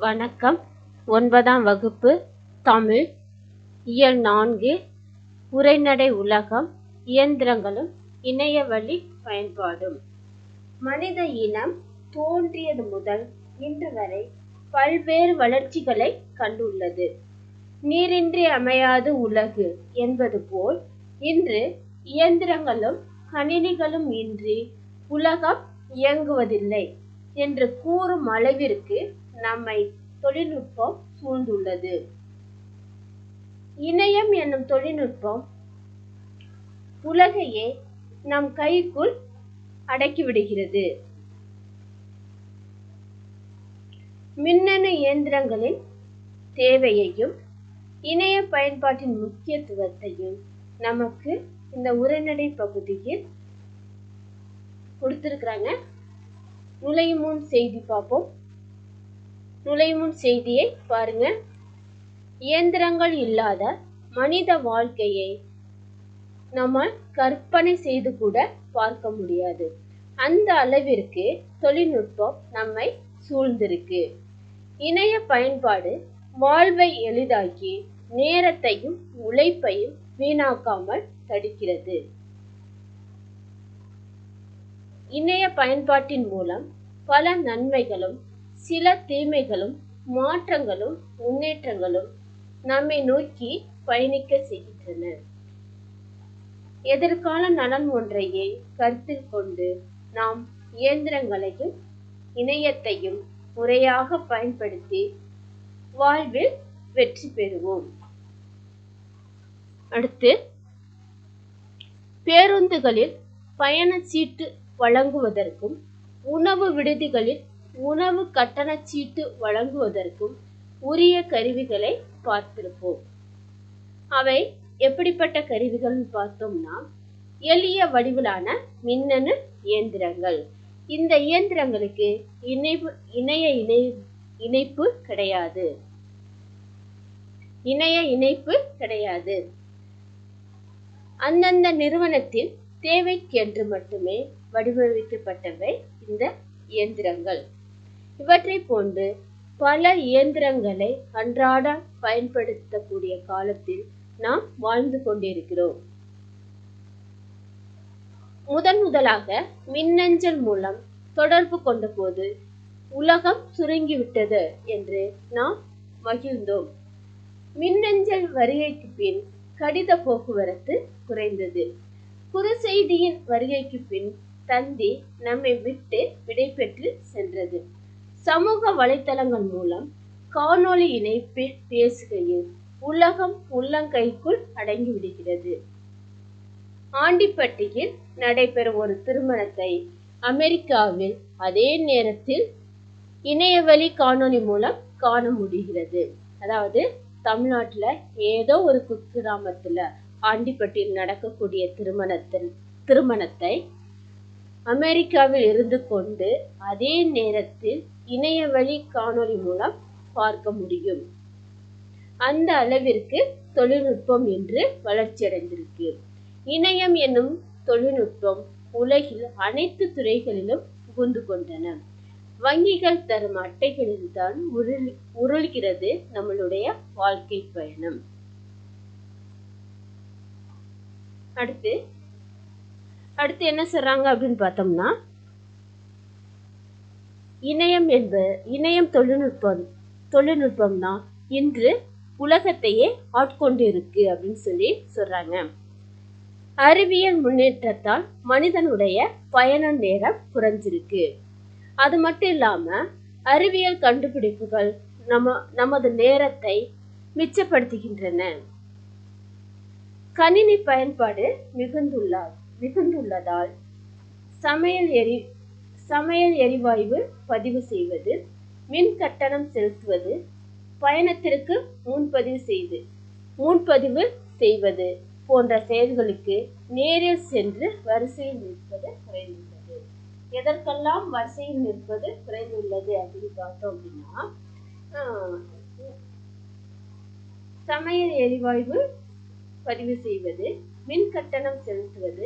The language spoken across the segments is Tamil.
வணக்கம். 9ஆம் வகுப்பு தமிழ் இயல் 4 உரைநடை உலகம் இயந்திரங்களும் இணையவழி பயன்பாடும். மனித இனம் தோன்றியது முதல் இன்று வரை பல்வேறு வளர்ச்சிகளை கண்டுள்ளது. நீரின்றி அமையாது உலகு என்பது போல் இன்று இயந்திரங்களும் கணினிகளும் இன்றி உலகம் இயங்குவதில்லை என்று கூறும் அளவிற்கு நம்மை தொழில்நுட்பம் சூழ்ந்துள்ளது. இணையம் என்னும் தொழில்நுட்பம் உலகையே நம் கைக்குள் அடக்கிவிடுகிறது. மின்னணு இயந்திரங்களின் தேவையையும் இணைய பயன்பாட்டின் முக்கியத்துவத்தையும் நமக்கு இந்த உரைநடை பகுதியில் கொடுத்திருக்கிறாங்க. நுழையும் முன் செய்தி பார்ப்போம். நுழையும் முன் செய்தியை பாருங்க. இயந்திரங்கள் இல்லாத மனித வாழ்க்கையை நம்ம கற்பனை செய்து கூட பார்க்க முடியாது. அந்த அளவிற்கு தொழில்நுட்பம் நம்மை சூழ்ந்திருக்கு. இணைய பயன்பாடு வாழ்வை எளிதாக்கி நேரத்தையும் உழைப்பையும் வீணாக்காமல் தடுக்கிறது. இணைய பயன்பாட்டின் மூலம் பல நன்மைகளும் சில தீமைகளும் மாற்றங்களும் முன்னேற்றங்களும் நம்மை நோக்கி பயணிக்க செய்கின்றன. எதிர்கால நலன் ஒன்றையே கருத்தில் கொண்டு நாம் இயந்திரங்களையும் இணையத்தையும் முறையாக பயன்படுத்தி வாழ்வில் வெற்றி பெறுவோம். அடுத்து, பேருந்துகளில் பயணச்சீட்டு வழங்குவதற்கும் உணவு விடுதிகளில் உணவு கட்டண சீட்டு வழங்குவதற்கும் உரிய கருவிகளை பார்த்திருப்போம். அவை எப்படிப்பட்ட கருவிகள் பார்த்தோம்னா, எளிய வடிவிலான மின்னணு இயந்திரங்கள். இந்த இயந்திரங்களுக்கு இணைப்பு கிடையாது. அந்தந்த நிறுவனத்தின் தேவைக்கென்று மட்டுமே வடிவமைக்கப்பட்டவை இந்த இயந்திரங்கள். இவற்றை போன்று பல இயந்திரங்களை அன்றாட பயன்படுத்தக்கூடிய காலத்தில் நாம் வாழ்ந்து கொண்டிருக்கிறோம். முதலாக மின்னஞ்சல் மூலம் தொடர்பு கொண்ட போது உலகம் சுருங்கிவிட்டது என்று நாம் மகிழ்ந்தோம். மின்னஞ்சல் வருகைக்கு பின் கடித போக்குவரத்து குறைந்தது. குறுஞ்செய்தியின் வருகைக்கு பின் தந்தி நம்மை விட்டு விடைபெற்று சென்றது. சமூக வலைத்தளங்கள் மூலம் காணொளி இணைப்பில் பேசுகையில் உலகம் உள்ளங்கைக்குள் அடங்கிவிடுகிறது. ஆண்டிப்பட்டியில் நடைபெறும் ஒரு திருமணத்தை அமெரிக்காவில் அதே நேரத்தில் இணையவழி காணொளி மூலம் காண முடிகிறது. அதாவது தமிழ்நாட்டுல ஏதோ ஒரு குக்கிராமத்துல ஆண்டிப்பட்டியில் நடக்கக்கூடிய திருமணத்தை அமெரிக்காவில் இருந்து கொண்டு அதே நேரத்தில் இணையவழி காணொளி மூலம் பார்க்க முடியும். அந்த அளவிற்கு தொழில்நுட்பம் இன்று வளர்ச்சியடைந்திருக்கு. இணையம் என்னும் தொழில்நுட்பம் உலகில் அனைத்து துறைகளிலும் புகுந்து கொண்டன. வங்கிகள் தரும் அட்டைகளில் தான் உருள்கிறது நம்மளுடைய வாழ்க்கை பயணம். அடுத்து என்ன சொல்றாங்க அப்படின்னு பார்த்தோம்னா, இணையம் தொழில்நுட்பம் தான் இன்று உலகத்தையே ஆட்கொண்டு இருக்கு அப்படின்னு சொல்றாங்க. அறிவியல் முன்னேற்றத்தால் மனிதனுடைய பயண நேரம் குறைஞ்சிருக்கு. அது மட்டும் இல்லாம அறிவியல் கண்டுபிடிப்புகள் நமது நேரத்தை மிச்சப்படுத்துகின்றன. கணினி பயன்பாடு மிகுந்துள்ளதால் சமையல் எரிவாயு பதிவு செய்வது, மின் கட்டணம் செலுத்துவது, பயணத்திற்கு முன்பதிவு செய்வது போன்ற செயல்களுக்கு நேரில் சென்று வரிசையில் நிற்பது குறைந்துள்ளது. எதற்கெல்லாம் வரிசையில் நிற்பது குறைந்துள்ளது அப்படின்னு பார்த்தோம் அப்படின்னா, சமையல் எரிவாயு பதிவு செய்வது, மின் கட்டணம் செலுத்துவது,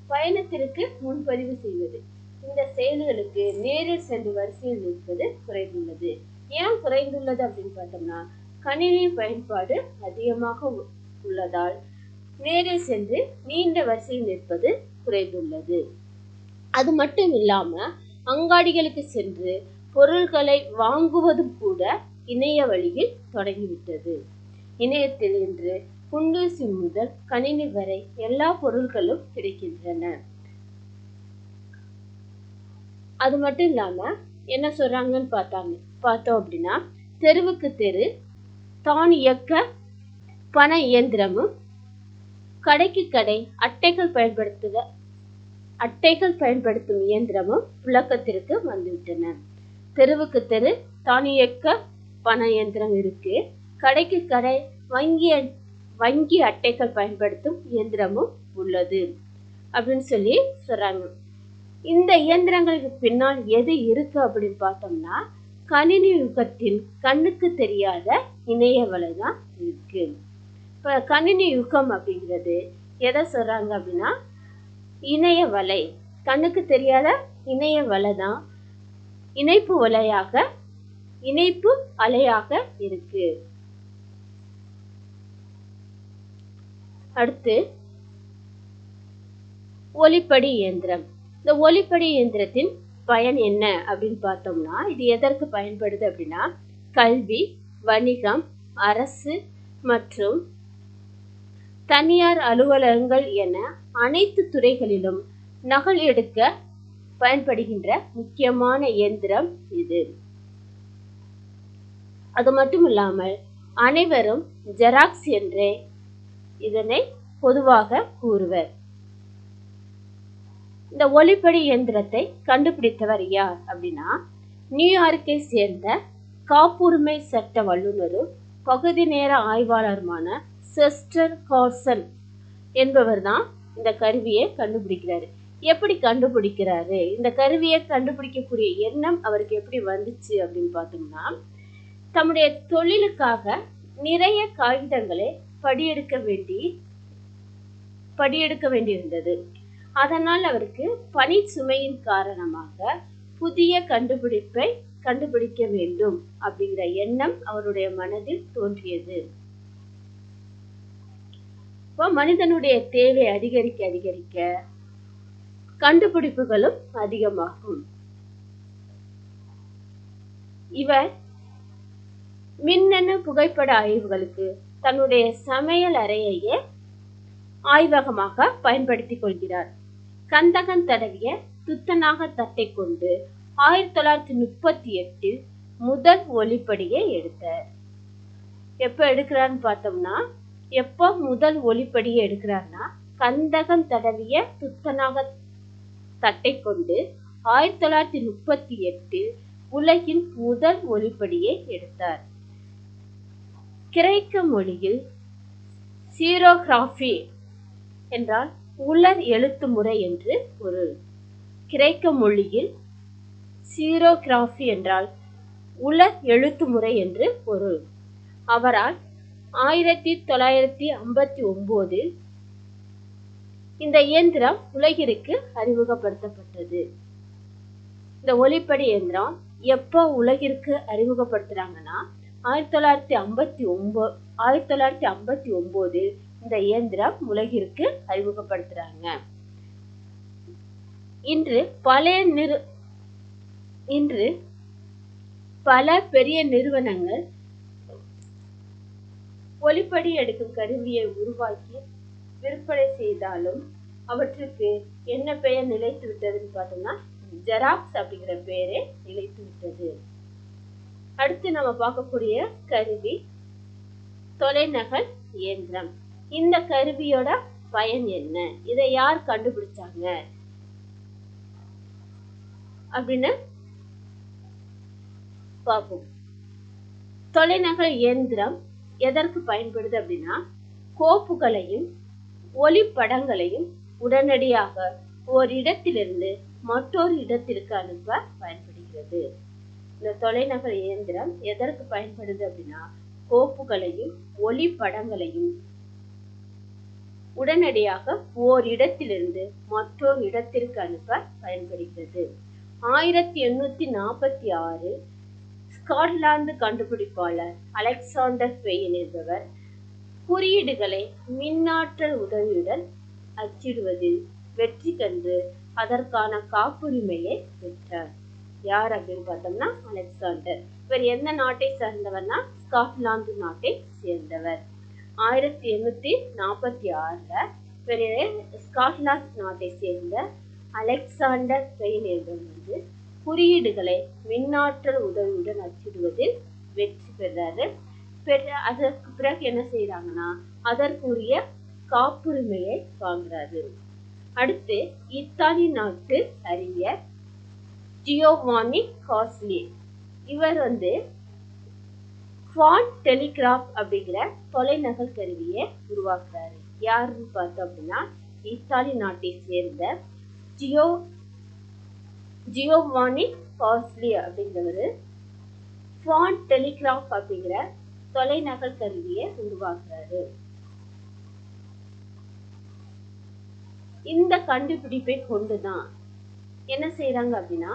பயணத்திற்கு முன்பதிவு செய்வது இந்த செயல்களுக்கு நேரில் சென்று வரிசையில் நிற்பது குறைந்துள்ளது. ஏன் குறைந்துள்ளது அப்படின்னு பார்த்தோம்னா, கணினி பயன்பாடு அதிகமாக உள்ளதால் நேரில் சென்று நீண்ட வரிசையில் நிற்பது குறைந்துள்ளது. அது மட்டும் இல்லாம அங்காடிகளுக்கு சென்று பொருட்களை வாங்குவதும் கூட இணைய வழியில் தொடங்கிவிட்டது. இணையத்தில் இன்று குண்டூசி முதல் கணினி வரை எல்லா பொருட்களும் கிடைக்கின்றன. அது மட்டும் இல்லாம என்ன சொல்றாங்கன்னு பார்த்தோம் அப்படின்னா, தெருவுக்கு தெரு தான் இயக்க பண இயந்திரமும், கடைக்கு கடை அட்டைகள் பயன்படுத்தும் இயந்திரமும் புழக்கத்திற்கு வந்துவிட்டன. தெருவுக்கு தெரு தானியக்க பண இயந்திரம் இருக்கு, கடைக்கு கடை வங்கி அட்டைகள் பயன்படுத்தும் இயந்திரமும் உள்ளது அப்படின்னு சொல்லி சொல்றாங்க. இந்த இயந்திரங்களுக்கு பின்னால் எது இருக்கு அப்படின்னு பார்த்தோம்னா, கணினி யுகத்தின் கண்ணுக்கு தெரியாத இணைய வலை தான் இருக்கு. இப்ப கணினி யுகம் அப்படிங்கிறது எதை சொல்றாங்க அப்படின்னா, இணைய வலை, கண்ணுக்கு தெரியாத இணைய வலை தான் இணைப்பு அலையாக இருக்கு. அடுத்து ஒலிப்படி இயந்திரம். இந்த ஒலிப்படி இயந்திரத்தின் பயன் என்ன அப்படின்னு பார்த்தோம்னா, இது எதற்கு பயன்படுது அப்படின்னா, கல்வி, வணிகம், அரசு மற்றும் தனியார் அலுவலகங்கள் என அனைத்து துறைகளிலும் நகல் எடுக்க பயன்படுகின்ற முக்கியமான இயந்திரம் இது. அது மட்டும் இல்லாமல் அனைவரும் ஜெராக்ஸ் என்றே இதனை பொதுவாக கூறுவர். இந்த ஒலிப்படி இயந்திரத்தை கண்டுபிடித்தவர் யார் அப்படின்னா, நியூயார்க்கை சேர்ந்த காப்புரிமை சட்ட வல்லுநரும் பகுதி நேர ஆய்வாளருமான செஸ்டர் கார்சன் என்பவர் தான் இந்த கருவியை கண்டுபிடிக்கிறாரு. எப்படி கண்டுபிடிக்கிறாரு, இந்த கருவியை கண்டுபிடிக்கக்கூடிய எண்ணம் அவருக்கு எப்படி வந்துச்சு அப்படின்னு பார்த்தோம்னா, தம்முடைய தொழிலுக்காக நிறைய காகிதங்களை படியெடுக்க வேண்டியிருந்தது. அதனால் அவருக்கு பணி சுமையின் காரணமாக புதிய கண்டுபிடிப்பை கண்டுபிடிக்க வேண்டும் அப்படிங்கிற எண்ணம் அவருடைய மனதில் தோன்றியது. மனிதனுடைய தேவை அதிகரிக்க கண்டுபிடிப்புகளும் அதிகமாகும். இவர் மின்னணு புகைப்பட ஆய்வுகளுக்கு தன்னுடைய சமையல் அறையையே ஆய்வகமாக பயன்படுத்திக் கொள்கிறார். கந்தகம் தடவிய துத்தநாக தட்டை கொண்டு 1938 முதல் ஒலிப்படியை எடுத்தார். எப்ப எடுக்கிறான்னு பார்த்தோம்னா, முதல் ஒலிப்படியை எடுக்கிறார்னா, கந்தகம் தடவிய துத்தநாக தட்டை கொண்டு 1938 உலகின் முதல் ஒலிப்படியை எடுத்தார். கிரேக்க மொழியில் சீரோகிராஃபி என்றால் உலர் எழுத்து முறை என்று பொருள். கிரேக்க மொழியில் சீரோகிராஃபி என்றால் உலர் எழுத்து முறை என்று பொருள். அவரால் 1959 இந்த இயந்திரம் உலகிற்கு அறிமுகப்படுத்தப்பட்டது. இந்த ஒலிப்படி இயந்திரம் எப்போ உலகிற்கு அறிமுகப்படுத்துறாங்கன்னா, 1959 இந்த இயந்திரம் உலகிற்கு அறிமுகப்படுத்துறாங்க. இன்று பல பெரிய நிறுவனங்கள் ஒலிப்படி எடுக்கும் கருவியை உருவாக்கி விற்பனை செய்தாலும் அவற்றுக்கு என்ன பெயர் நிலைத்து விட்டதுன்னு பார்த்தோம்னா, ஜெராக்ஸ் அப்படிங்கிற பெயரே நிலைத்து விட்டது. அடுத்து நம்ம பார்க்கக்கூடிய கருவி தொலைநகல் இயந்திரம். இந்த கருவியோட பயன் என்ன, இதை யார் கண்டுபிடிச்சாங்க அப்படின்னு பார்ப்போம். தொலைநகல் இயந்திரம் எதற்கு பயன்படுது அப்படின்னா, கோப்புகளையும் ஒளிப்படங்களையும் உடனடியாக ஒரு இடத்திலிருந்து மற்றொரு இடத்திற்கு அனுப்ப பயன்படுகிறது. இந்த தொலைநகல் இயந்திரம் எதற்கு பயன்படுது அப்படின்னா, கோப்புகளையும் ஒளிப்படங்களையும் உடனடியாக ஓர் இடத்திலிருந்து மற்றொரு இடத்திற்கு அனுப்ப பயன்படுகிறது. 1846 ஸ்காட்லாந்து கண்டுபிடிப்பாளர் அலெக்சாண்டர் பெயின் என்பவர் குறியீடுகளை மின்னாற்றல் உதவியுடன் அச்சிடுவதில் வெற்றி கண்டு அதற்கான காப்புரிமையை பெற்றார். யார் அப்படின்னு பார்த்தோம்னா அலெக்சாண்டர். இவர் எந்த நாட்டை சேர்ந்தவர்னா ஸ்காட்லாந்து நாட்டை சேர்ந்தவர். 1846 இவர் ஸ்காட்லாந்து நாட்டை சேர்ந்த அலெக்சாண்டர் பெயின் என்பவர் குறியீடுகளை மின்னாற்றல் உதவியுடன் அச்சிடுவதில் வெற்றி பெறாரு. அதற்கு பிறகு என்ன செய்யறாங்கன்னா அதற்குரிய காப்புரிமையை வாங்குறாரு. அடுத்து இத்தாலி நாட்டு அறிஞர் ஜியோவானி காஸ்லி. இவர் ஃபாண்ட் டெலிகிராஃப் அப்படிங்கிற தொலைநகல் கருவியை உருவாக்குறாரு. யாருன்னு பார்த்தோம் அப்படின்னா இத்தாலி நாட்டை சேர்ந்த ஜியோவானி காஸ்லி அப்படிங்கிறவர் ஃபாண்ட் டெலிகிராஃப் அப்படிங்கிற தொலைநகல் கருவியை உருவாக்குறாரு. இந்த கண்டுபிடிப்பை கொண்டுதான் என்ன செய்யறாங்க அப்படின்னா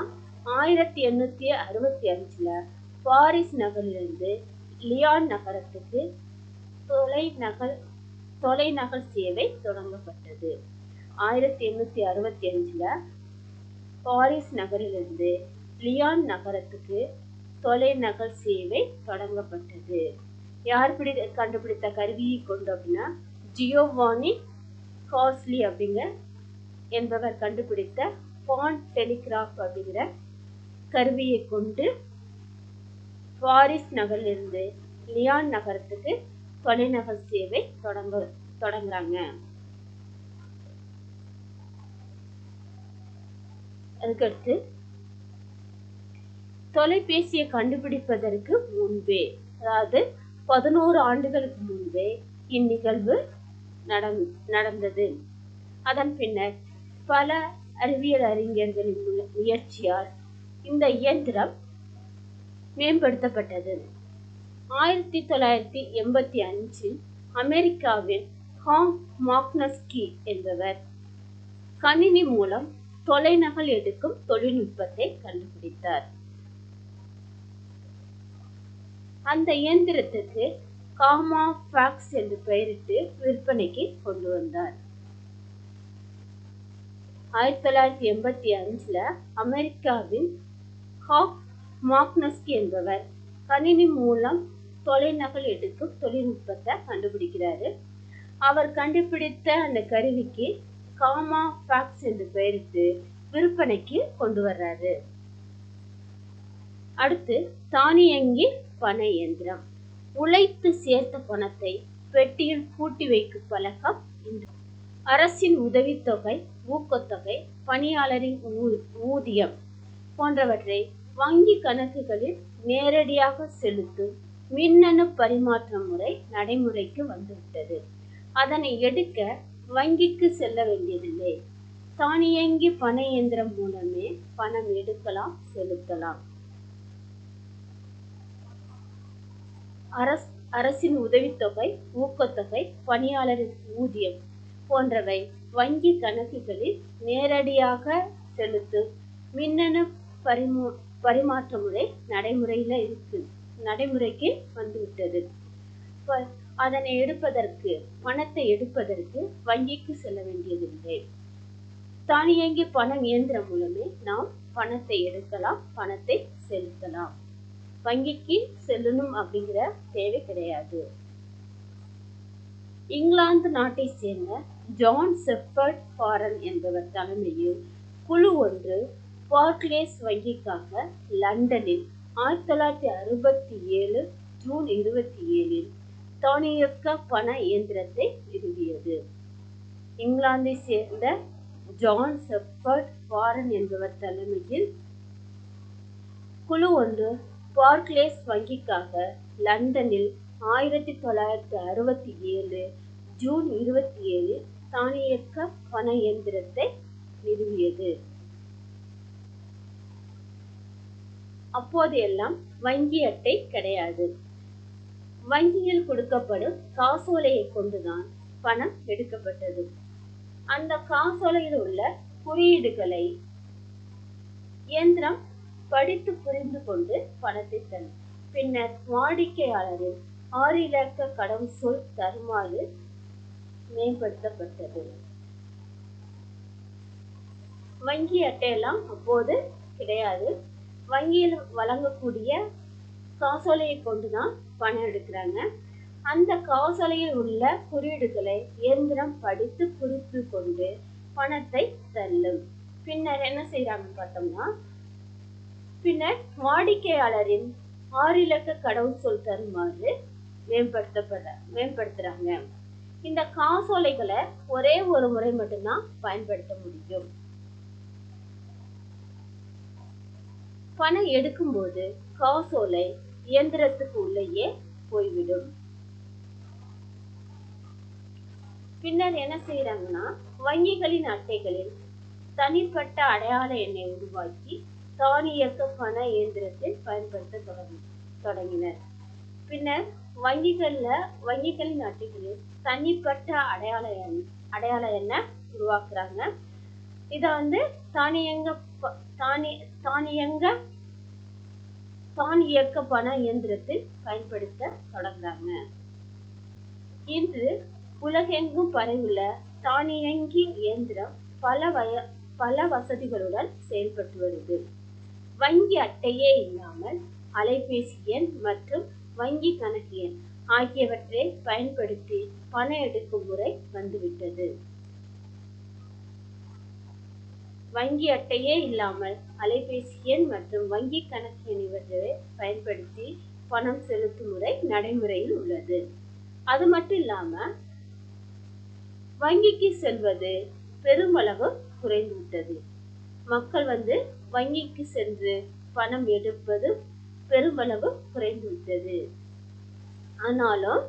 1865 பாரிஸ் நகரிலிருந்து லியான் நகரத்துக்கு தொலைநகல் சேவை தொடங்கப்பட்டது. 1865 பாரிஸ் நகரிலிருந்து லியான் நகரத்துக்கு தொலைநகல் சேவை தொடங்கப்பட்டது. யார் கண்டுபிடித்த கருவியை கொண்டு அப்படின்னா ஜியோவானி காஸ்லி என்பவர் கண்டுபிடித்த ஃபாண்ட் டெலிகிராஃப் அப்படிங்கிற கருவியை கொண்டு பாரிஸ் நகரிலிருந்து லியான் நகரத்துக்கு தொலைநகல் சேவை தொடங்குறாங்க. அதுக்கடுத்து தொலைபேசியை கண்டுபிடிப்பதற்கு முன்பே, அதாவது 11 ஆண்டுகளுக்கு முன்பே இந்நிகழ்வு நடந்தது. அதன் பின்னர் பல அறிவியல் அறிஞர்களின் முயற்சியால் இந்த இயந்திரம் மேம்படுத்தப்பட்டது. 1985 அமெரிக்காவின் ஹாங் மாக்னஸ்கி என்பவர் கணினி மூலம் தொலைநகல் எடுக்கும் தொழில்நுட்பத்தை கண்டுபிடித்தார். அந்த இயந்திரத்துக்கு காமா ஃபேக்ஸ் என்று பெயரிட்டு விற்பனைக்கு கொண்டு வந்தார். 1985 அமெரிக்காவின் ஹாங் மாக்னஸ்கி என்பவர் கணினி மூலம் தொலைநகல் எடுக்கும் தொழில்நுட்பத்தை கண்டுபிடிக்கிறாரு. அவர் கண்டுபிடித்த அந்த கருவிக்கு காமா ஃபேக்ஸ் என்று பெயரிட்டு விற்பனைக்கு கொண்டு வர்றாரு. அடுத்து தானியங்கி பண இயந்திரம். உழைத்து சேர்த்த பணத்தை பெட்டியில் பூட்டி வைக்கும் பழக்கம் இன்று. அரசின் உதவித்தொகை, ஊக்கத்தொகை, பணியாளரின் ஊதியம் போன்றவற்றை வங்கி கணக்குகளில் நேரடியாக செலுத்தும் மின்னணு பரிமாற்ற முறை நடைமுறைக்கு வந்துவிட்டது. அதனை எடுக்க வங்கிக்கு செல்ல வேண்டியதில்லை. தானியங்கி பண இயந்திரம் மூலமே பணம் எடுக்கலாம், செலுத்தலாம். அரசின் உதவித்தொகை, ஊக்கத்தொகை, பணியாளரின் ஊதியம் போன்றவை வங்கி கணக்குகளில் நேரடியாக செலுத்தும் மின்னணு பரிமாற்ற முறை நடைமுறைக்கு வந்துவிட்டது. அதனை எடுப்பதற்கு, பணத்தை எடுப்பதற்கு வங்கிக்கு செல்ல வேண்டியதில்லை. தானியங்கி பண இயந்திரம் மூலமே நாம் பணத்தை எடுக்கலாம், பணத்தை செலுத்தலாம். வங்கிக்கு செல்லணும் அப்படிங்கிற தேவை கிடையாது. இங்கிலாந்து நாட்டை சேர்ந்த ஜான் செப்பர்ட் ஃபாரன் என்பவர் தலைமையில் குழு ஒன்று பார்க்லேஸ் வங்கிக்காக லண்டனில் 1967 ஜூன் 27 தானியக்க பண இயந்திரத்தை நிறுவியது. இங்கிலாந்தை சேர்ந்த ஜான் செப்பர்ட் ஃபாரன் என்பவர் தலைமையில் குழு ஒன்று பார்க்லேஸ் வங்கிக்காக லண்டனில் 1967 ஜூன் 27 தானியக்க பண இயந்திரத்தை நிறுவியது. அப்போது எல்லாம் வங்கி அட்டை கிடையாது. வங்கியில் கொடுக்கப்படும் காசோலையை கொண்டுதான் பணம் எடுக்கப்பட்டது. அந்த காசோலையில் உள்ள குறியீடுகளை இயந்திரம் படித்து புரிந்து கொண்டு பணத்தை தரும். பின்னர் வாடிக்கையாளரின் 6 இலக்க கடவுச்சொல் தருமாறு மேம்படுத்தப்பட்டது. வங்கி அட்டையெல்லாம் அப்போது கிடையாது. வங்கியில் வழங்கக்கூடிய காசோலையை கொண்டுதான் பணம் எடுக்கிறாங்க. அந்த காசோலையில் உள்ள குறியீடுகளை இயந்திரம் படித்து புரிந்து கொண்டு பணத்தை தள்ளும். பின்னர் என்ன செய்யறாங்கன்னு பார்த்தோம்னா, பின்னர் வாடிக்கையாளரின் 6 இலக்க கடவுச்சொல் தருமாறு மேம்படுத்துறாங்க. இந்த காசோலைகளை ஒரே ஒரு முறை மட்டும்தான் பயன்படுத்த முடியும். பணம் எடுக்கும்போது காசோலை இயந்திரத்துக்கு உள்ளேயே போய்விடும். பின்னர் என்ன செய்யறாங்கன்னா, வங்கிகளின் அட்டைகளில் தனிப்பட்ட அடையாள எண்ணை உருவாக்கி தானியக்க பண இயந்திரத்தில் பயன்படுத்த தொடங்கினர். பின்னர் வங்கிகளின் அட்டைகளில் தனிப்பட்ட அடையாள எண்ணை உருவாக்குறாங்க. இத தானியக்க பண இயந்திரத்தில் பயன்படுத்த தொடங்குறாங்க. இன்று உலகெங்கும் பரவியுள்ள தானியங்கி இயந்திரம் பல வசதிகளுடன் செயல்பட்டு வருது. வங்கி அட்டையே இல்லாமல் அலைபேசி எண் மற்றும் வங்கி கணக்கு எண் ஆகியவற்றை பயன்படுத்தி பணம் எடுக்கும் முறை வந்துவிட்டது. வங்கி அட்டையே இல்லாமல் அலைபேசி எண் மற்றும் வங்கி கணக்கு எண் இவற்றை பயன்படுத்தி பணம் செலுத்தும் முறை நடைமுறையில் உள்ளது. அது மட்டும் இல்லாம வங்கிக்கு செல்வது பெருமளவு குறைந்துவிட்டது. மக்கள் வங்கிக்கு சென்று பணம் எடுப்பது பெருமளவு குறைந்துவிட்டது. ஆனாலும்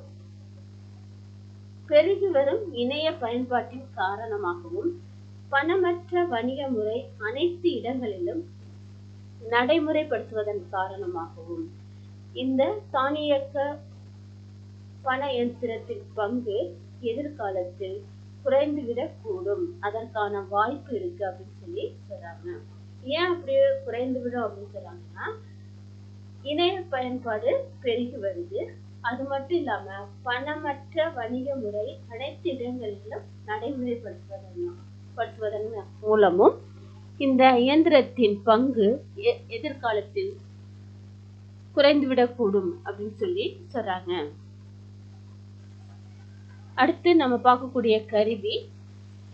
பெருகி வரும் இணைய பயன்பாட்டின் காரணமாகவும் பணமற்ற வணிக முறை அனைத்து இடங்களிலும் நடைமுறைப்படுத்துவதன் காரணமாகவும் இந்த தானியக்க பண இயந்திரத்தின் பங்கு எதிர்காலத்தில் குறைந்துவிடக் கூடும், அதற்கான வாய்ப்பு இருக்கு அப்படின்னு சொல்லி சொல்றாங்க. ஏன் அப்படி குறைந்துவிடும் அப்படின்னு சொல்றாங்கன்னா, இணைய பயன்பாடு பெருகி வருது. அது மட்டும் இல்லாம பணமற்ற வணிக முறை அனைத்து இடங்களிலும் நடைமுறைப்படுத்துவதன் மூலமும் இந்த இயந்திரத்தின் பங்கு எதிர்காலத்தில் குறைந்துவிடக்கூடும் அப்படின்னு சொல்லி சொல்றாங்க. அடுத்து நம்ம பார்க்கக்கூடிய கருவி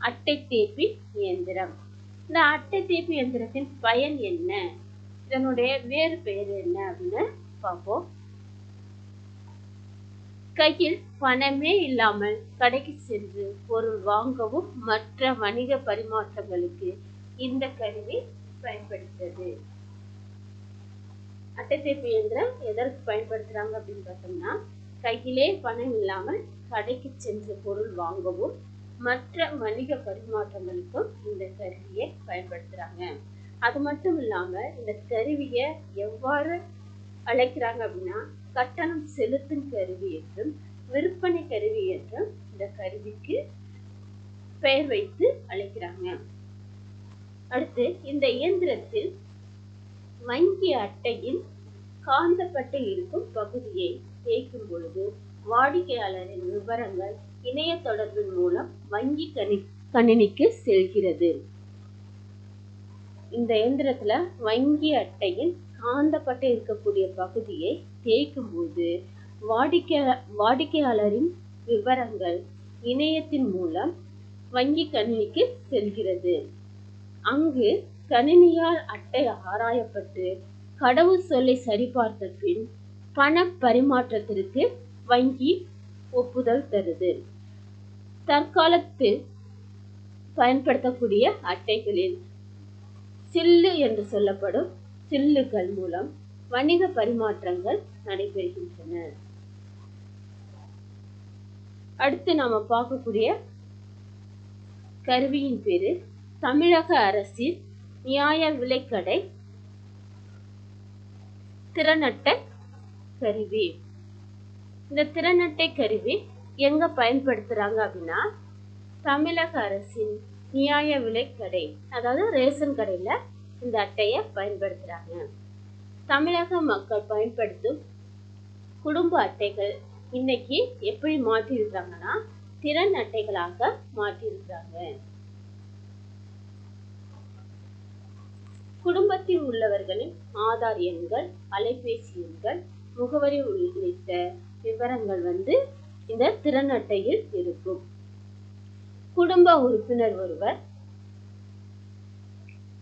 அட்டை தேப்பி இயந்திரம். இந்த அட்டை தேப்பி இயந்திரத்தின் பயன் என்ன, இதனுடைய வேறு பெயர் என்ன அப்படின்னு பார்ப்போம். கையில் பணமே இல்லாமல் கடைக்கு சென்று பொருள் வாங்கவும் மற்ற வணிக பரிமாற்றங்களுக்கு இந்த கருவி பயன்படுகிறது. அட்டை தேப்பி இயந்திரம் எதற்கு பயன்படுத்துறாங்க அப்படின்னு பார்த்தோம்னா, கையிலே பணம் இல்லாமல் கடைக்கு சென்று பொருள் வாங்கவும் மற்ற வணிக பரிமாற்றங்களுக்கும் இந்த கருவியை பயன்படுத்துறாங்க. அது மட்டும் இல்லாம இந்த கருவியை எவ்வாறு அழைக்கிறாங்க அப்படின்னா, கட்டணம் செலுத்தும் கருவி என்றும் விற்பனை கருவி என்றும் இந்த கருவிக்கு பெயர் வைத்து அழைக்கிறாங்க. அடுத்து இந்த இயந்திரத்தில் வங்கி அட்டையின் காந்தப்பட்டு இருக்கும் பகுதியை தேய்க்கும் பொழுது வாடிக்கையாளரின் விவரங்கள் இணைய தொடர்பின் மூலம் வங்கி கணினிக்கு செல்கிறது. இந்த இயந்திரத்துல வங்கி அட்டையின் காந்தப்பட்டு இருக்கக்கூடிய பகுதியை தேய்க்கும் போது வாடிக்கையாளரின் விவரங்கள் இணையத்தின் மூலம் வங்கி கணினிக்கு செல்கிறது. அங்கு கணினியால் அட்டை ஆராயப்பட்டு கடவுள் சொல்லை சரிபார்த்த பின் பண பரிமாற்றத்திற்கு வங்கி ஒப்புதல் தருது. தற்காலத்தில் பயன்படுத்தக்கூடிய அட்டைகளில் சில்லு என்று சொல்லப்படும் சில்லுகள் மூலம் வணிக பரிமாற்றங்கள் நடைபெறுகின்றன. அடுத்து நாம பார்க்கக்கூடிய கருவியின் பேரு தமிழக அரசின் நியாய விலைக்கடை திறனட்டை கருவி. இந்த திறனட்டை கருவி எங்க பயன்படுத்துறாங்க அப்படின்னா, தமிழக அரசின் நியாய விலைக்கடை, அதாவது ரேஷன் கடையில இந்த அட்டையை பயன்படுத்துறாங்க. தமிழக மக்கள் பயன்படுத்தும் குடும்ப அட்டைகள் இன்னைக்கு எப்படி மாற்றி இருக்காங்கன்னா திறன் அட்டைகளாக மாற்றி இருக்காங்க. குடும்பத்தில் உள்ளவர்களின் ஆதார் எண்கள், அலைபேசி எண்கள், முகவரி உள்ளிட்ட விவரங்கள் இந்த திறன் அட்டையில் இருக்கும். குடும்ப உறுப்பினர் ஒருவர்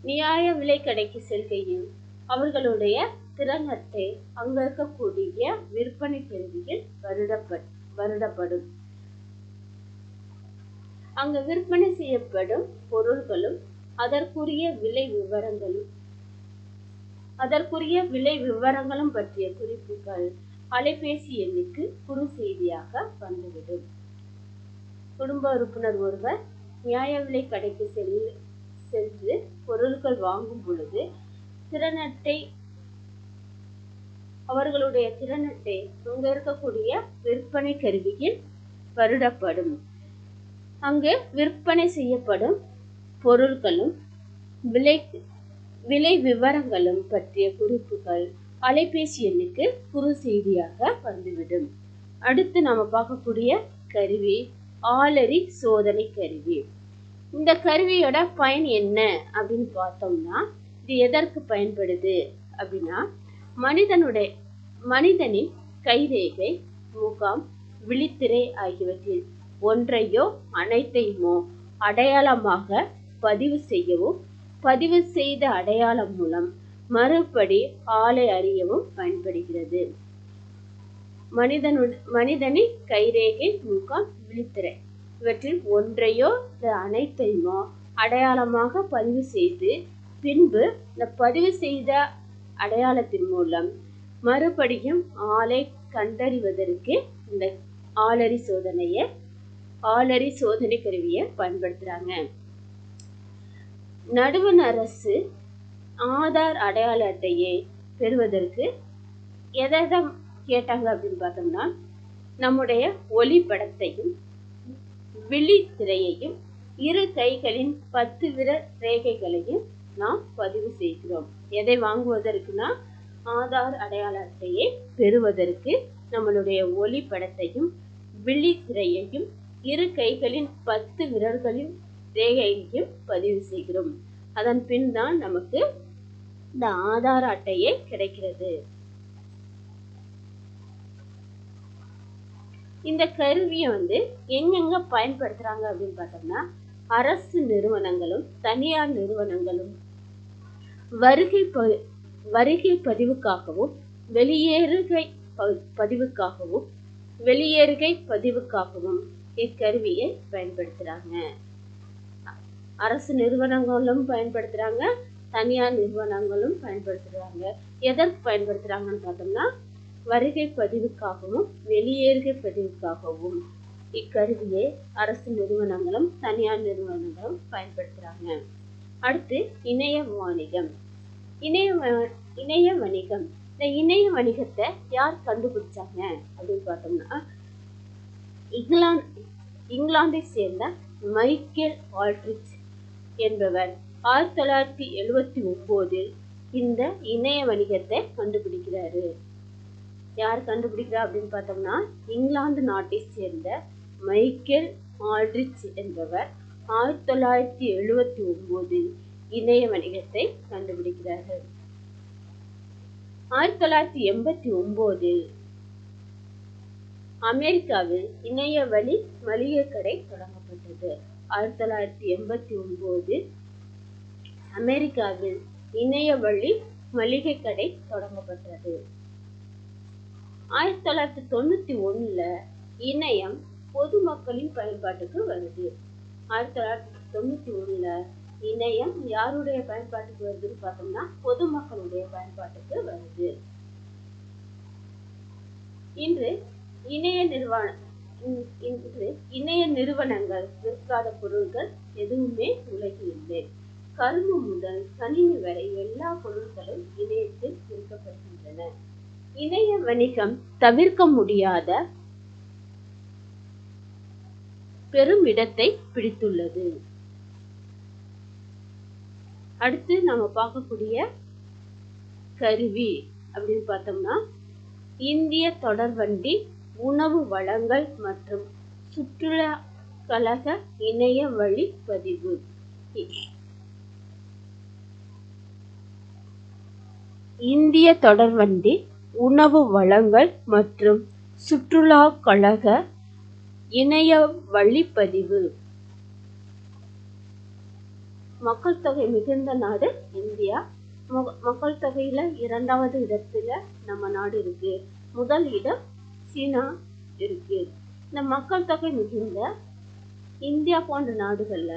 நியாய விலை கடைக்கு செல்கையில் அவர்களுடைய திறன் அட்டை அங்க இருக்கக்கூடிய விற்பனை கருவியில் வருடப்படும். அங்க விற்பனை செய்யப்படும் பொருட்களும் அதற்குரிய விலை விவரங்களும் பற்றிய குறிப்புகள் அலைபேசி எண்ணுக்கு குறுஞ்செய்தியாக வந்துவிடும். குடும்ப உறுப்பினர் ஒருவர் நியாய விலை கடைக்கு சென்று பொருட்கள் வாங்கும் பொழுது அவர்களுடைய திறன் அட்டை அங்க இருக்கக்கூடிய விற்பனை கருவியில் வருடப்படும். அங்கு விற்பனை செய்யப்படும் பொருட்களும் விலை விவரங்களும் பற்றிய குறிப்புகள் அலைபேசி எண்ணுக்கு குறுஞ்செய்தியாக வந்துவிடும். அடுத்து நாம பார்க்கக்கூடிய கருவி ஆளறி சோதனை கருவி. இந்த கருவியோட பயன் என்ன அப்படின்னு பார்த்தோம்னா, இது எதற்கு பயன்படுது அப்படின்னா, மனிதனின் கைரேகை, முகம், விழித்திரை ஆகியவற்றில் ஒன்றையோ அனைத்தையுமோ அடையாளமாக பதிவு செய்யவும், பதிவு செய்த அடையாளம் மூலம் மறுபடி ஆளை அறியவும் பயன்படுகிறது. மனிதனின் கைரேகை, முகம், விழித்திரை இவற்றில் ஒன்றையோ அனைத்தையுமோ அடையாளமாக பதிவு செய்து பின்பு இந்த பதிவு செய்த அடையாளத்தின் மூலம் மறுபடியும் ஆளை கண்டறிவதற்கு இந்த ஆளறி சோதனை கருவியை பயன்படுத்துறாங்க. நடுவண் அரசு ஆதார் அடையாள அட்டையை பெறுவதற்கு எதை கேட்டாங்க அப்படின்னு பார்த்தோம்னா, நம்முடைய ஒளிப்படத்தையும் விழித்திரையையும் இரு கைகளின் 10 விரல் ரேகைகளையும் நாம் பதிவு செய்கிறோம். எதை வாங்குவதற்குனா, ஆதார் அடையாள அட்டையை பெறுவதற்கு நம்மளுடைய ஒளிப்படத்தையும் விழித்திரையையும் இரு கைகளின் 10 விரல்களின் ரேகையையும் பதிவு செய்கிறோம். அதன் பின் தான் நமக்கு இந்த ஆதார் அட்டையே கிடைக்கிறது. இந்த கருவியை எங்கெங்க பயன்படுத்துறாங்க அப்படின்னு பார்த்தோம்னா, அரசு நிறுவனங்களும் தனியார் நிறுவனங்களும் வருகை பதிவுக்காகவும் வெளியேறுகை பதிவுக்காகவும் இக்கருவியை பயன்படுத்துறாங்க. அரசு நிறுவனங்களும் பயன்படுத்துறாங்க, தனியார் நிறுவனங்களும் பயன்படுத்துறாங்க. எதற்கு பயன்படுத்துறாங்கன்னு பார்த்தோம்னா, வருகை பதிவுக்காகவும் வெளியேறுகை பதிவுக்காகவும் இக்கருவியை அரசு நிறுவனங்களும் தனியார் நிறுவனங்களும் பயன்படுத்துறாங்க. அடுத்து இணைய வணிகம். இணைய வணிகம். இந்த இணைய வணிகத்தை யார் கண்டுபிடிச்சாங்க அப்படின்னு பார்த்தோம்னா, இங்கிலாந்தை சேர்ந்த மைக்கேல் ஆல்ட்ரிச் என்பவர் 1979 இந்த இணைய வணிகத்தை கண்டுபிடிக்கிறாரு. யார் கண்டுபிடிக்கிறா அப்படின்னு பார்த்தோம்னா, இங்கிலாந்து நாட்டை சேர்ந்த மைக்கேல் ஆல்ட்ரிச் என்பவர் 1979 இணைய வணிகத்தை கண்டுபிடிக்கிறார்கள். 1989 அமெரிக்காவில் இணைய வழி மளிகை கடை தொடங்கப்பட்டது. 1989 அமெரிக்காவில் இணைய வழி மளிகை கடை தொடங்கப்பட்டது. 1991 இணையம் பொதுமக்களின் பயன்பாட்டுக்கு வருது. 1991 இணையம் யாருடைய பயன்பாட்டுக்கு வருதுன்னு பார்த்தோம்னா, பொதுமக்களுடைய பயன்பாட்டுக்கு வருது. இன்று இணைய நிறுவனங்கள் விற்காத பொருட்கள் எதுவுமே உலகில் இல்லை. கரும்பு முதல் கணினி வரை எல்லா பொருட்களும் இணையத்தில் விற்கப்படுகின்றன. இணைய வணிகம் தவிர்க்க முடியாத பெரும் இடத்தை பிடித்துள்ளது. அடுத்து நம்ம பார்க்கக்கூடிய கருவி அப்படின்னு பார்த்தோம்னா இந்திய தொடர்வண்டி உணவு வழங்கல் மற்றும் சுற்றுலா கழக இணைய வழி பதிவு. இந்திய தொடர்வண்டி உணவு வழங்கல் மற்றும் சுற்றுலா கழக இணைய வழி பதிவு. மக்கள் தொகை மிகுந்த நாடு இந்தியா. மக்கள் தொகையில 2வது இடத்துல நம்ம நாடு இருக்கு. முதல் இடம் சீனா இருக்கு. இந்த மக்கள் தொகை மிகுந்த இந்தியா போன்ற நாடுகள்ல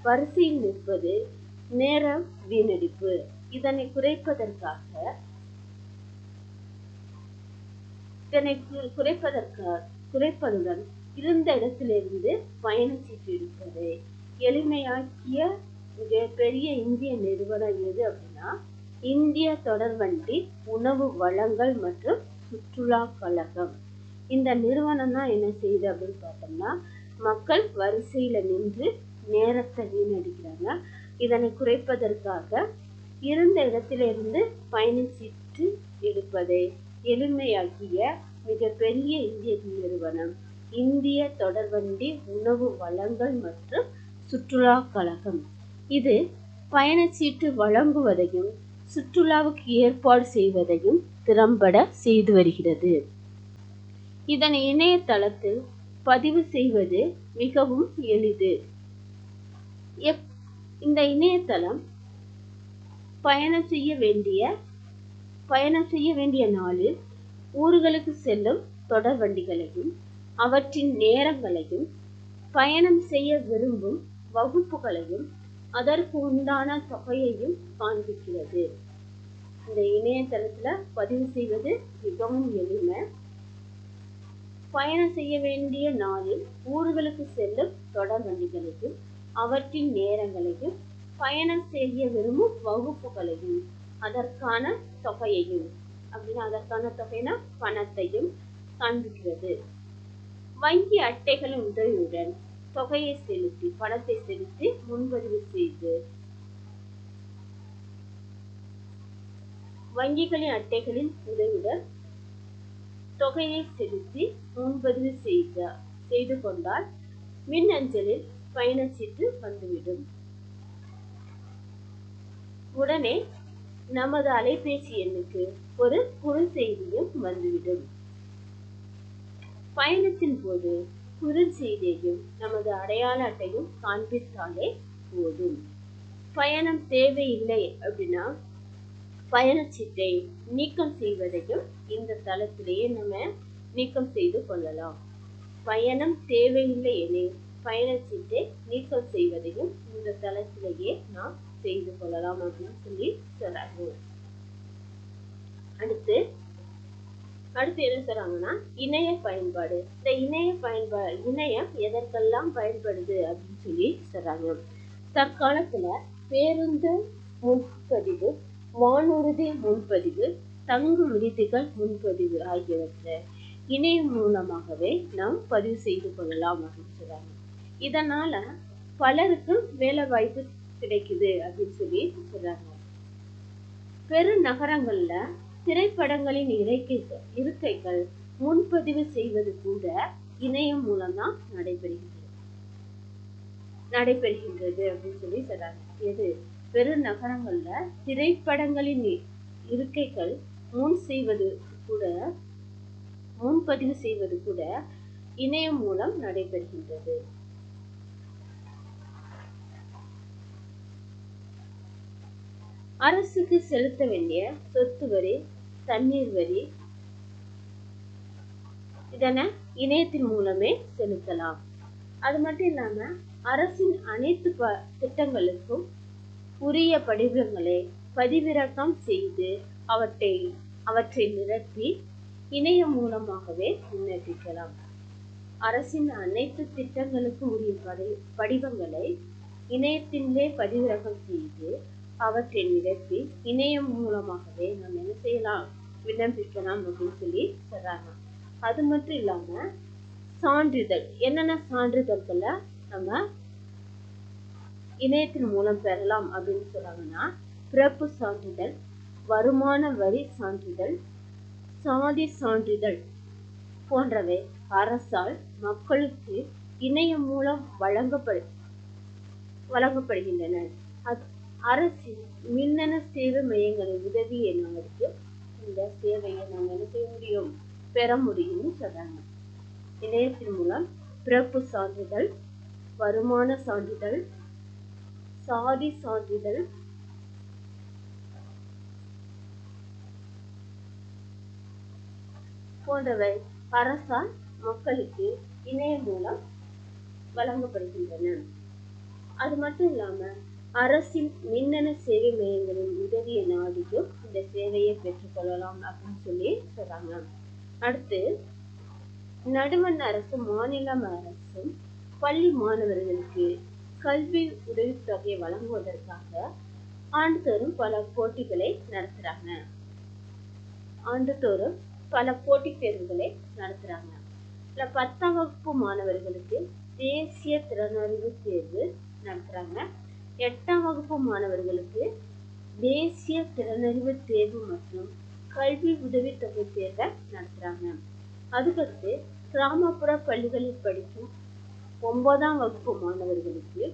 வரிசையில் நிற்பது நேரம் வீணடிப்பு. இதனை குறைப்பதுடன் இருந்த இடத்திலிருந்து பயணச்சீட்டு எடுப்பதை எளிமையாக்கிய மிகப்பெரிய இந்திய நிறுவனம் எது அப்படின்னா இந்திய தொடர்வண்டி உணவு வழங்கல் மற்றும் சுற்றுலா கழகம். இந்த நிறுவனம் தான் என்ன செய்யுது அப்படின்னு பார்த்தோம்னா மக்கள் வரிசையில நின்று நேரத்தை வீணடிக்கிறாங்க. இதனை குறைப்பதற்காக இருந்த இடத்திலிருந்து பயணச்சீட்டு எடுப்பதை எளிமையாக்கிய மிகப்பெரிய இந்திய நிறுவனம் இந்திய தொடர்வண்டி உணவு வழங்கல் மற்றும் சுற்றுலா கழகம். இது பயணச்சீட்டு வழங்குவதையும் சுற்றுலாவுக்கு ஏற்பாடு செய்வதையும் திறம்பட செய்து வருகிறது. இதனை இணையதளத்தில் பதிவு செய்வது மிகவும் எளிது. இந்த இணையதளம் பயணம் செய்ய வேண்டிய நாளில் ஊர்களுக்கு செல்லும் தொடர் வண்டிகளையும் அவற்றின் நேரங்களையும் பயணம் செய்ய விரும்பும் வகுப்புகளையும் அதற்கு உண்டான தொகையையும் காண்பிக்கிறது. இந்த இணையதளத்துல பதிவு செய்வது மிகவும் எளிமை. பயணம் செய்ய வேண்டிய நாளில் ஊர்களுக்கு செல்லும் தொடர் வண்டிகளையும் அவற்றின் நேரங்களையும் பயணம் செய்ய விரும்பும் வகுப்புகளையும் அதற்கான தொகையையும் அதற்கான தொகைனா பணத்தையும் காண்பிக்கிறது. வங்கி அட்டைகளின் உதவியுடன் பணத்தை செலுத்தி முன்பதிவு செய்து வங்கிகளின் அட்டைகளின் உதவியுடன் தொகையை செலுத்தி முன்பதிவு செய்து கொண்டால் மின்னஞ்சலில் பயணச்சீட்டு வந்துவிடும். உடனே நமது அலைபேசி எண்ணுக்கு ஒரு குறுஞ்செய்தியும் வந்துவிடும். பயணத்தின் போது குறுஞ்செய்தியையும் நமது அடையாள அட்டையும் காண்பித்தாலே போதும். பயணம் தேவையில்லை அப்படின்னா பயணச்சீட்டை நீக்கம் செய்வதையும் இந்த தளத்திலேயே நம்ம நீக்கம் செய்து கொள்ளலாம். பயணம் தேவையில்லை எனில் பயணச்சீட்டை நீக்கம் செய்வதையும் இந்த தளத்திலேயே நாம் செய்து கொள்ளலாம் அப்படின்னு சொல்லி சொல்றாங்க. அடுத்து என்ன சொல்றாங்கன்னா இணைய பயன்பாடு. இந்த இணையம் எதற்கெல்லாம் பயன்படுது அப்படின்னு சொல்லி சொல்றாங்க. தற்காலத்துல பேருந்து முன்பதிவு, வானூர்தி முன்பதிவு, தங்கு விடுதிகள் முன்பதிவு ஆகியவற்றை இணையம் மூலமாகவே நாம் பதிவு செய்து கொள்ளலாம் அப்படின்னு சொல்றாங்க. இதனால பலருக்கு வேலை வாய்ப்பு கிடைக்குது அப்படின்னு சொல்லி சொல்றாங்க. பெருநகரங்கள்ல திரைப்படங்களின் இருக்கைகள் முன்பதிவு செய்வது கூட இணையம் மூலம்தான் நடைபெறுகின்றது அப்படின்னு சொல்லி சொல்றாங்க. எது பெருநகரங்கள்ல திரைப்படங்களின் இருக்கைகள் முன்பதிவு செய்வது கூட இணையம் மூலம் நடைபெறுகின்றது. அரசுக்கு செலுத்த வேண்டிய சொத்து வரி, தண்ணீர் வரி இதனை இணையத்தின் மூலமே செலுத்தலாம். அது மட்டும் இல்லாம அரசின் அனைத்து திட்டங்களுக்கும் உரிய படிவங்களை பதிவிறக்கம் செய்து அவற்றை நிரப்பி இணையம் மூலமாகவே விண்ணப்பிக்கலாம். அரசின் அனைத்து திட்டங்களுக்கும் உரிய படிவங்களை இணையத்திலே பதிவிறக்கம் செய்து அவற்றை நிரப்பி இணையம் மூலமாகவே நம்ம என்ன செய்யலாம், விண்ணப்பிக்கலாம் அப்படின்னு சொல்லி சொல்றாங்க. அது மட்டும் இல்லாம சான்றிதழ், என்னென்ன சான்றிதழ்களை நம்ம இணையத்தின் மூலம் பெறலாம் அப்படின்னு சொல்றாங்கன்னா பிறப்பு சான்றிதழ், வருமான வரி சான்றிதழ், சாதி சான்றிதழ் போன்றவை அரசால் மக்களுக்கு இணையம் மூலம் வழங்கப்படுகின்றன. அரசின் மின்னணு சேவை மையங்களின் உதவி என்னவருக்கு இந்த சேவையை நாம் என்ன செய்ய முடியும், பெற முடியும்னு சொல்றாங்க. இணையத்தின் மூலம் பிறப்பு சான்றிதழ், வருமான சான்றிதழ், சாதி சான்றிதழ் போன்றவை அரசால் மக்களுக்கு இணையம் மூலம் வழங்கப்படுகின்றன. அது மட்டும் இல்லாம அரசின் மின்னணு சேவை மையங்களின் உதவியை நாடியும் இந்த சேவையை பெற்றுக்கொள்ளலாம் அப்படின்னு சொல்லி சொல்றாங்க. அடுத்து, நடுவண் அரசு, மாநில அரசும் பள்ளி மாணவர்களுக்கு கல்வி உதவித்தொகை வழங்குவதற்காக ஆண்டுதோறும் பல போட்டிகளை நடத்துறாங்க. ஆண்டுதோறும் பல போட்டித் தேர்வுகளை நடத்துறாங்க. 10ஆம் வகுப்பு மாணவர்களுக்கு தேசிய திறனறிவு தேர்வு நடத்துறாங்க. 8ஆம் வகுப்பு மாணவர்களுக்கு தேசிய திறனறிவு தேர்வு மற்றும் கல்வி உதவித்தொகை தேர்வை நடத்துறாங்க. அதுக்கடுத்து கிராமப்புற பள்ளிகளில் படிக்கும் 9ஆம் வகுப்பு மாணவர்களுக்கு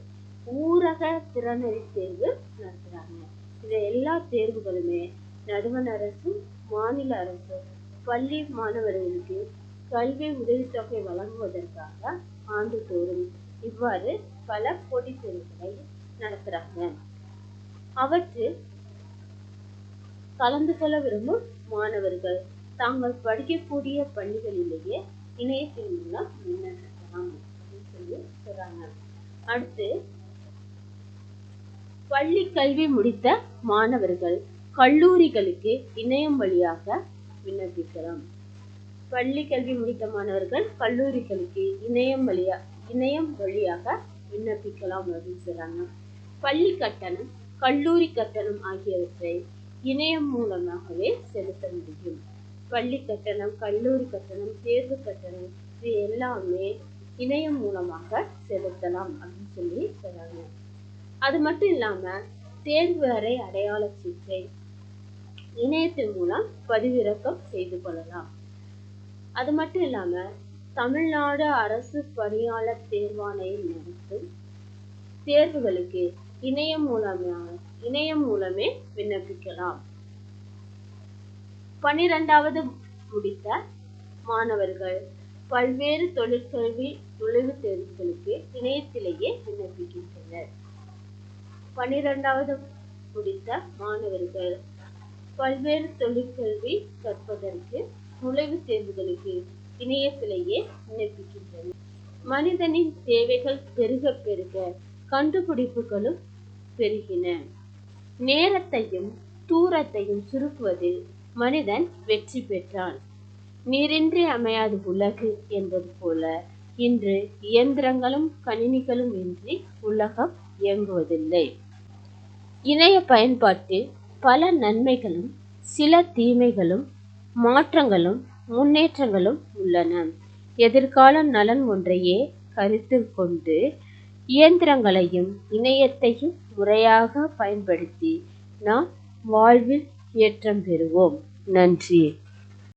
ஊரக திறனறிவு தேர்வு நடத்துறாங்க. இந்த எல்லா தேர்வுகளுமே நடுவண் அரசும் மாநில அரசும் பள்ளி மாணவர்களுக்கு கல்வி உதவித்தொகை வழங்குவதற்காக ஆண்டுதோறும் இவ்வாறு பல போட்டித் தேர்வுகளை நடத்துறாங்க. அவற்றில் கலந்து கொள்ள விரும்பும் மாணவர்கள் தாங்கள் படிக்கக்கூடிய பள்ளிகளிலேயே இணையத்தின் மூலம் விண்ணப்பிக்கலாம் அப்படின்னு சொல்லி சொல்றாங்க. அடுத்து, பள்ளி கல்வி முடித்த மாணவர்கள் கல்லூரிகளுக்கு இணையம் வழியாக விண்ணப்பிக்கலாம். பள்ளி கல்வி முடித்த மாணவர்கள் கல்லூரிகளுக்கு இணையம் வழியாக விண்ணப்பிக்கலாம் அப்படின்னு சொல்றாங்க. பள்ளி கட்டணம், கல்லூரி கட்டணம் ஆகியவற்றை இணையம் மூலமாகவே செலுத்த முடியும். பள்ளி கட்டணம், கல்லூரி கட்டணம், தேர்வு கட்டணம் இது எல்லாமே இணையம் மூலமாக செலுத்தலாம் அப்படின்னு சொல்லி சொல்றாங்க. அது மட்டும் இல்லாம தேர்வு அறை அடையாள சீட்டை இணையத்தின் மூலம் பதிவிறக்கம் செய்து கொள்ளலாம். அது மட்டும் இல்லாம தமிழ்நாடு அரசு பணியாளர் தேர்வாணையம் நடத்தும் தேர்வுகளுக்கு இணையம் மூலமே விண்ணப்பிக்கலாம். 12வது முடித்த மாணவர்கள் பல்வேறு தொழிற்கல்வி நுழைவுத் தேர்வுகளுக்கு இணையத்திலேயே விண்ணப்பிக்கின்றனர். 12வது முடித்த மாணவர்கள் பல்வேறு தொழிற்கல்வி கற்பதற்கு நுழைவுத் தேர்வுகளுக்கு இணையத்திலேயே விண்ணப்பிக்கின்றனர். மனிதனின் தேவைகள் பெருக பெருக கண்டுபிடிப்புகளும் பெருகின. நேரத்தையும் தூரத்தையும் சுருக்குவதில் மனிதன் வெற்றி பெற்றான். நீரின்றி அமையாது உலகு என்பது போல இன்று இயந்திரங்களும் கணினிகளும் இன்றி உலகம் இயங்குவதில்லை. இணைய பயன்பாட்டில் பல நன்மைகளும் சில தீமைகளும் மாற்றங்களும் முன்னேற்றங்களும் உள்ளன. எதிர்கால நலன் ஒன்றையே கருத்தில் கொண்டு இயந்திரங்களையும் இணையத்தையும் முறையாக பயன்படுத்தி நாம் வாழ்வில் ஏற்றம் பெறுவோம். நன்றி.